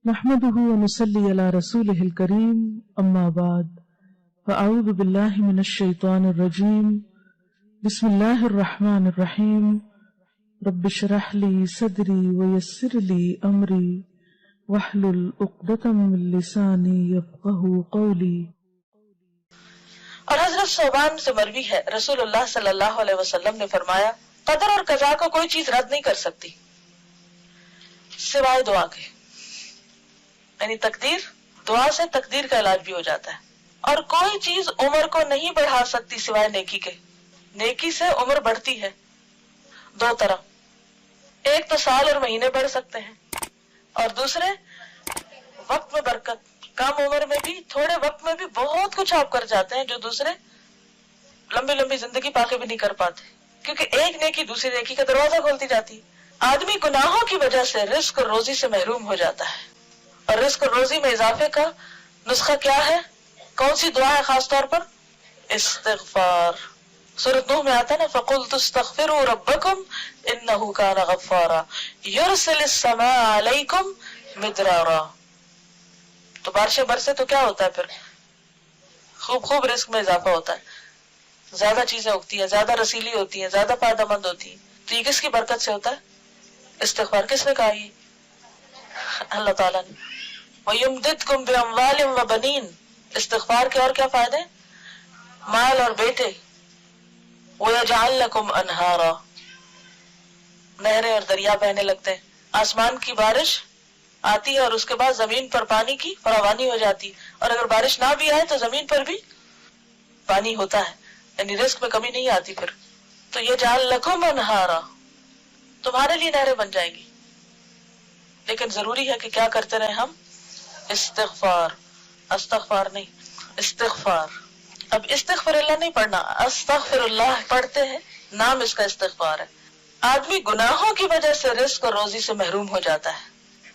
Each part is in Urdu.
نحمده ونصلي على رسوله الكريم اما بعد فاعوذ بالله من الشيطان الرجيم بسم الله الرحمن الرحيم رب اشرح لي صدري ويسر لي امري واحلل عقدة من لساني يفقهوا قولي۔ اور حضرت صوبان سے مروی ہے رسول اللہ صلی اللہ علیہ وسلم نے فرمایا قدر اور قضا کو کوئی چیز رد نہیں کر سکتی سوائے دعا کے، یعنی تقدیر، دعا سے تقدیر کا علاج بھی ہو جاتا ہے۔ اور کوئی چیز عمر کو نہیں بڑھا سکتی سوائے نیکی کے، نیکی سے عمر بڑھتی ہے دو طرح، ایک تو سال اور مہینے بڑھ سکتے ہیں، اور دوسرے وقت میں برکت، کم عمر میں بھی تھوڑے وقت میں بھی بہت کچھ آپ کر جاتے ہیں جو دوسرے لمبی لمبی زندگی پا کے بھی نہیں کر پاتے، کیونکہ ایک نیکی دوسری نیکی کا دروازہ کھولتی جاتی ہے۔ آدمی گناہوں کی وجہ سے رزق اور روزی سے محروم ہو جاتا ہے، اور رزق اور روزی میں اضافے کا نسخہ کیا ہے؟ کون سی دعا ہے خاص طور پر؟ استغفار۔ سورۃ نوح میں آتا ہے نا فَقُلْتُ اسْتَغْفِرُوا رَبَّكُمْ إِنَّهُ كَانَ غَفَّارًا يُرْسِلِ السَّمَاءَ عَلَيْكُمْ مِدْرَارًا۔ تو بارشیں برسے تو کیا ہوتا ہے پھر؟ خوب رزق میں اضافہ ہوتا ہے، زیادہ چیزیں اگتی ہیں، زیادہ رسیلی ہوتی ہیں، زیادہ فائدہ مند ہوتی ہیں۔ تو یہ کس کی برکت سے ہوتا ہے؟ استغفار۔ کس نے کہا یہ؟ اللہ تعالیٰ نے۔ وَيُمْدِدْكُمْ بِأَمْوَالٍ وَبَنِينَ۔ استغفار کے اور کیا فائدے؟ مال اور بیٹے۔ وَيَجْعَلْ لَكُمْ أَنْهَارًا۔ نہریں اور دریا بہنے لگتے ہیں، آسمان کی بارش آتی ہے اور اس کے بعد زمین پر پانی کی فراوانی ہو جاتی، اور اگر بارش نہ بھی آئے تو زمین پر بھی پانی ہوتا ہے، یعنی رزق میں کمی نہیں آتی پھر۔ تو یجعل لکم انہارا، تمہارے لیے نہریں بن جائیں گی، لیکن ضروری ہے کہ کیا کرتے رہیں ہم؟ استغفار، استغفار نہیں، استغفار۔ اب استغفر اللہ نہیں پڑھنا، استغفر اللہ پڑھتے ہیں، نام اس کا استغفار ہے۔ آدمی گناہوں کی وجہ سے رزق اور روزی سے محروم ہو جاتا ہے،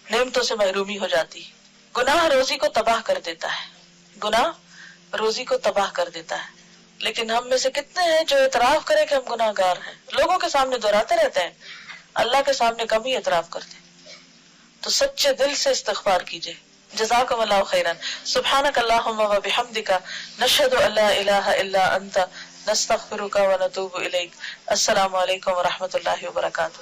نعمتوں سے محرومی ہو جاتی ہے۔ گناہ روزی کو تباہ کر دیتا ہے، گناہ روزی کو تباہ کر دیتا ہے۔ لیکن ہم میں سے کتنے ہیں جو اعتراف کریں کہ ہم گناہ گار ہیں؟ لوگوں کے سامنے دہراتے رہتے ہیں، اللہ کے سامنے کم ہی اعتراف کرتے ہیں۔ تو سچے دل سے استغفار کیجئے۔ جزاکم اللہ خیرا۔ سبحانک اللہم و بحمدک، نشہد ان لا الہ الا انت، نستغفرک و نتوب الیک۔ السلام علیکم و رحمۃ اللہ وبرکاتہ۔